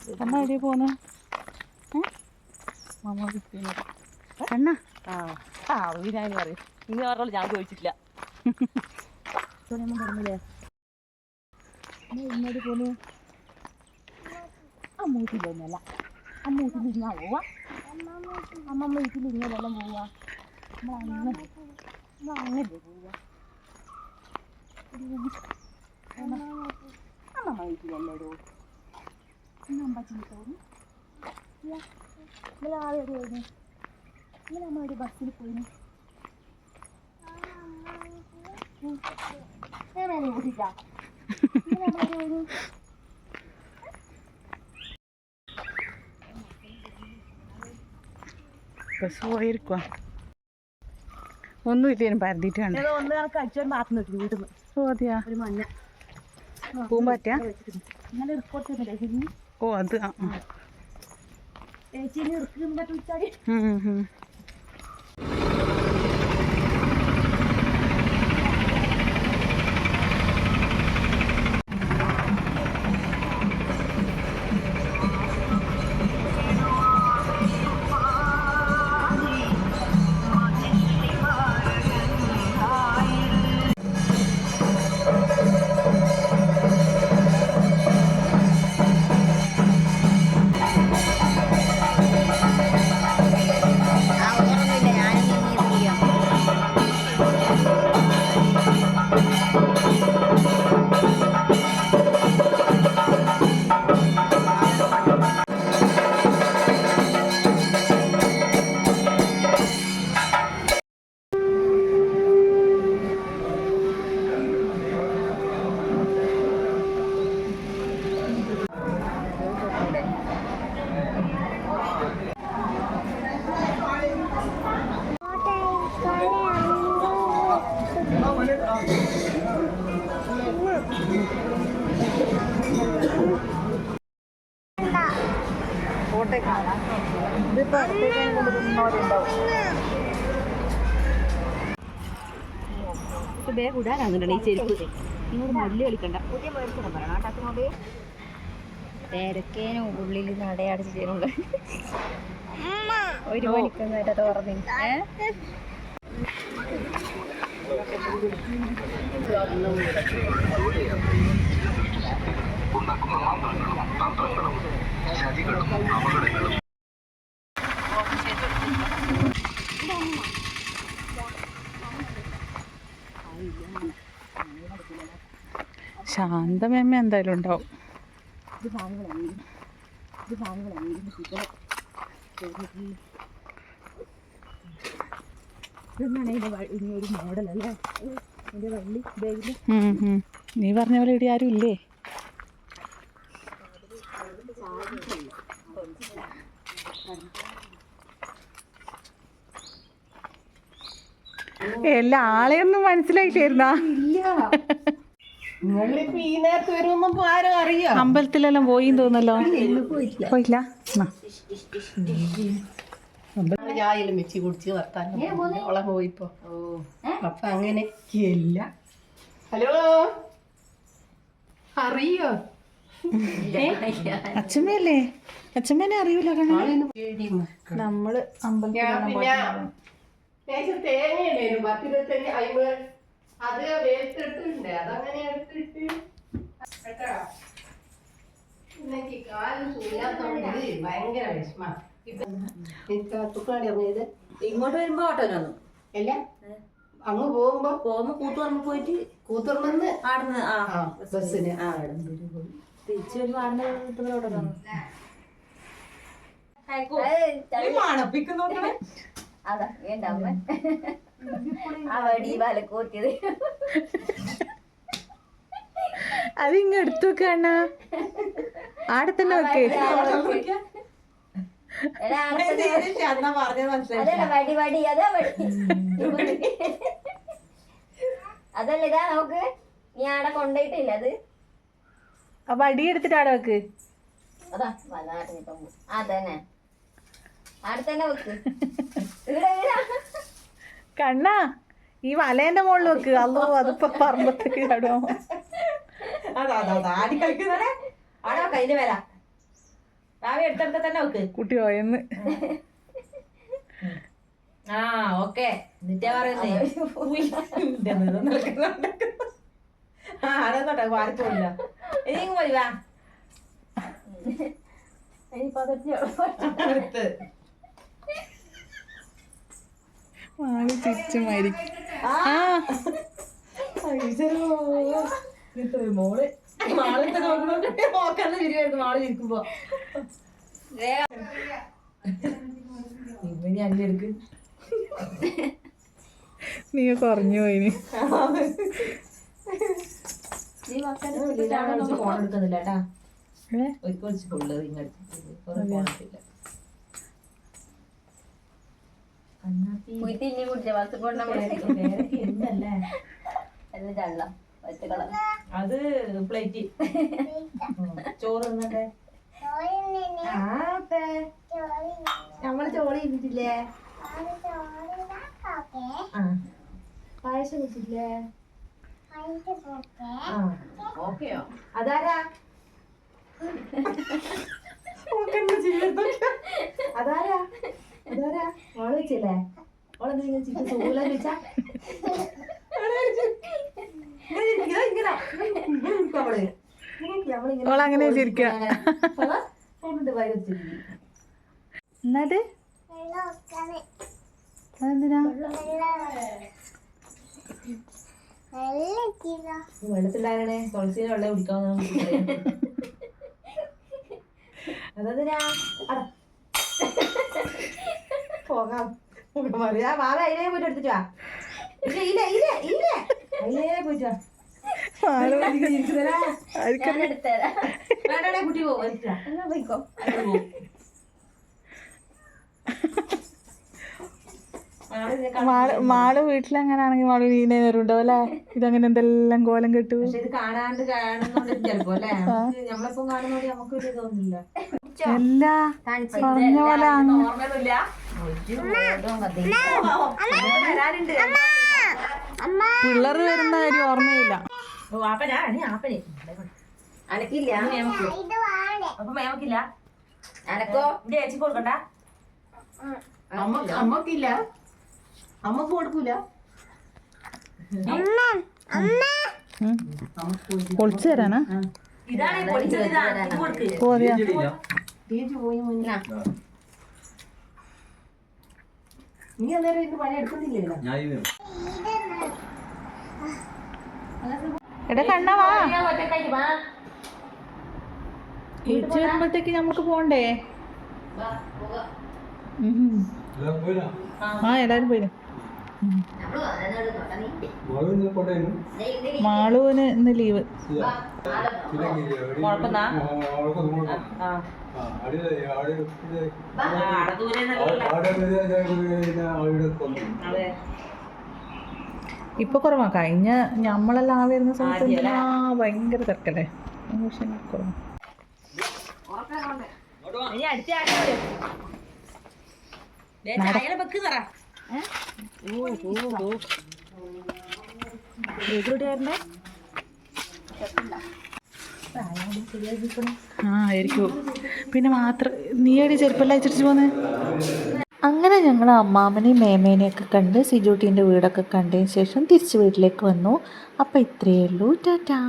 എന്നാ എവിടെയാ പോന്ന് മാമ കിട്ടുന്നത് കണ്ണ ഞാൻ പറയും ഇനി പറഞ്ഞോളൂ ഞാൻ ചോദിച്ചിട്ടില്ല പറഞ്ഞില്ലേ ഇന്നോട് പോന്ന് അമ്മൂട്ടില്ല അമ്മൂട്ടിൽ ഇങ്ങാ പോവാ അമ്മമ്മ വീട്ടിൽ ഇങ്ങനെല്ലാം പോവാ നമ്മളങ്ങനെ പോവാ അമ്മമ്മ വീട്ടിലല്ലേടോ അമ്പച്ചിന് തോന്നി ആളെ എവിടെയായിരുന്നു ഇങ്ങനെ അമ്മ ഒരു ബസ്സിൽ പോയിന് ഞാൻ കൂട്ടിട്ടാ ബസ് പോയിരിക്കുക ഒന്നും ഇല്ലേനും പരതിയിട്ടാണ് ഒന്ന് കണക്ക് അടിച്ചോണ്ട് മാത്രം കിട്ടും വീട്ടിൽ നിന്ന് ഓ അതെയാ ഒരു മഞ്ഞ പൂമ്പാറ്റ ഇന്നലെ റിപ്പോർട്ട് ചെയ്തില്ലേ ഓ അത് ചേച്ചീനെ ഇറക്കി വിളിച്ചാൽ കൂടാനാകുന്നുണ്ട് ഈ ചെരുപ്പ് നിങ്ങൾ മല്ല് കളിക്കണ്ട പുതിയ മേടിച്ചിടാൻ പറയണം ആട്ടാത്തിനോട് തിരക്കേനും ഉള്ളിൽ നടയടച്ച് ചെയ്യുന്നുണ്ട് ഒരു മണിക്കൊന്നും തുറന്നു ശാന്തമേമ്മ എന്തായാലും ഉണ്ടാവും ഒരു മോഡലല്ലേ എൻ്റെ വള്ളി ബാഗിൽ നീ പറഞ്ഞ പോലെ ഇവിടെ ആരും ഇല്ലേ എല്ലാ ആളെയൊന്നും മനസ്സിലായിട്ടായിരുന്നാ അമ്പലത്തിലെല്ലാം പോയി തോന്നല്ലോ പോയില്ല ചായലും വെച്ച് കുടിച്ച് വർത്താനം പോയിപ്പോ അപ്പൊ അങ്ങനെ ഇല്ല. ഹലോ അറിയോ അച്ഛമ്മയല്ലേ അച്ഛമ്മേനെ അറിയൂല നമ്മള് തേങ്ങയുണ്ടായിരുന്നു 10-25 50 അത് വേർത്തിട്ടുണ്ട് അതങ്ങനെ എടുത്തിട്ട് കേട്ടോ എനിക്ക് കാലം സൂര്യാത്തോണ്ട് ഭയങ്കര വിഷമ ഇങ്ങോട്ട് വരുമ്പോ ഓട്ടോനൊന്നും അല്ല അങ്ങ് പോകുമ്പോ കൂത്തുപറമ്പ് പോയിട്ട് കൂത്തുപറമ്പ് ആടുന്ന് ബസ്സിന് തിരിച്ചു വരുമ്പോ ആടുന്ന ഓട്ടോ മണപ്പിക്കുന്നോട്ടെ അതാ വേണ്ടാവുമ്പോ അവടി വലക്കോത്തിയത് അതിങ്ങ എടുത്തു വെക്കാണ ആടെ തന്നെ വെക്കേ വടി വടി അതാ വടി അതല്ല ഇതാ നോക്ക് നീ ആടെ കൊണ്ടുപോയിട്ടില്ല അത് അപ്പൊ അടി എടുത്തിട്ട് ആടെ വെക്ക് അതാ അതന്നെ ആടെ തന്നെ വെക്ക് കണ്ണാ ഈ വലേന്റെ മുകളിൽ വെക്ക് അല്ലോ അതിപ്പോ പറമ്പത്തേക്ക് ചാടുമോ ആടി കളിക്കുന്നേ ആടാ കയ്യില് വരാ ഭാവി എടുത്തെടുക്ക തന്നെ വെക്ക്. കുട്ടി പോയെന്ന്. ആ ഓക്കെ എന്നിട്ടാ പറയുന്നേ ആ അതൊന്നോട്ടെ വാർത്തോല്ല ഇനി പോയി വാ അടുത്ത് മാള് ചിരിച്ചു മരിക്കും. മോള് മാളത്തെ നോക്കല്ല ചിരിയായിരുന്നു മാള് ചിരിക്കുമ്പോ ഇവന് അല്ലെടുക്ക് നീ കുറഞ്ഞു പോയിന്. ഫോൺ എടുക്കുന്നില്ല കേട്ടാ ഒരിക്കൽ വിളിച്ചിട്ടുള്ളത് ഇങ്ങോട്ട് കുത്തിഞ്ഞി കുടിച്ച പത്ത് കൊണ്ടല്ലേ എല്ലാം ചള്ളം ഒറ്റ കളർ അത് പ്ലേറ്റ് ചോറ് തിന്നട്ടെ നമ്മള് ചോറ് ചെയ്തിട്ടില്ലേ ആ പായസം വെച്ചിട്ടില്ലേ ആ ഓക്കെയോ അതാരാ അതാരാ അതാരാ മോള് വെച്ചില്ലേ മോളെന്തെങ്കിലും ചിക്കൻ സൂല വെച്ചാ ഓളങ്ങനെ ചിരിക്ക. എന്നിട്ട് അതെന്തിനാ? വെള്ളത്തിലാകണേ തുളസിയുടെ വെള്ളം കുടിക്കാവുന്ന അതെന്തിനാ പോകാം പറയാ വാവ അതിലേ പോയിട്ട് എടുത്തിട്ട് വാ ഇല്ല ഇല്ല ഇല്ല അതിലേ പോയിട്ട് വാ വേണ്ടേ കുട്ടി പോയിക്കോ മാള് വീട്ടിലെങ്ങനാണെങ്കിൽ മാള് വീണേ നേരുണ്ടാവും അല്ലേ? ഇതങ്ങനെ എന്തെല്ലാം കോലം കെട്ടു. പക്ഷെ ഇത് കാണാണ്ട് കാണുന്നോണ്ട് ചിലപ്പോ അല്ലേ നമ്മളിപ്പം കാണുന്നോണ്ട് നമുക്കൊരു തോന്നില്ല എല്ലാ പറഞ്ഞ പോലെ ഓർമ്മയൊന്നുമില്ല പിള്ളേർ വരുന്ന കാര്യം ഓർമ്മയില്ല. ആപ്പനാ നീ ആപ്പനെ അനക്കില്ല അപ്പൊ മേമക്കില്ല അനക്കോ എന്റെ ചേച്ചി കൊടുക്കണ്ട അമ്മക്കില്ല, അമ്മക്ക് കൊടുക്കൂല. പൊളിച്ചു തരാനാ? ഇതാണ് പൊളിച്ചത് പോതിയാ പോയി മുന്നേ നീ അന്നേരം ഇത് പണി എടുക്കുന്നില്ലല്ലോ. എടാ കണ്ണവാ, തിരിച്ചു വരുമ്പോഴത്തേക്ക് നമുക്ക് പോണ്ടേ? ആ എല്ലാരും പോയിന്. മാളുവിന് ഇന്ന് ലീവ്. ഇപ്പൊ കുറവാ. കഴിഞ്ഞ ഞമ്മളെല്ലാം വരുന്ന സമയത്ത് ഭയങ്കര തിരക്കല്ലേ. പക്ഷെ കുറവാ. ആയിരിക്കും. പിന്നെ മാത്രം നീയടി ചെരുപ്പെല്ലാം അയച്ചിട്ട് പോന്നെ. അങ്ങനെ ഞങ്ങൾ അമ്മാമ്മനെയും മേമേനെയൊക്കെ കണ്ട് സിജുട്ടീൻ്റെ വീടൊക്കെ കണ്ടതിന് ശേഷം തിരിച്ച് വീട്ടിലേക്ക് വന്നു. അപ്പോൾ ഇത്രയേ ഉള്ളൂ. ടാറ്റാ.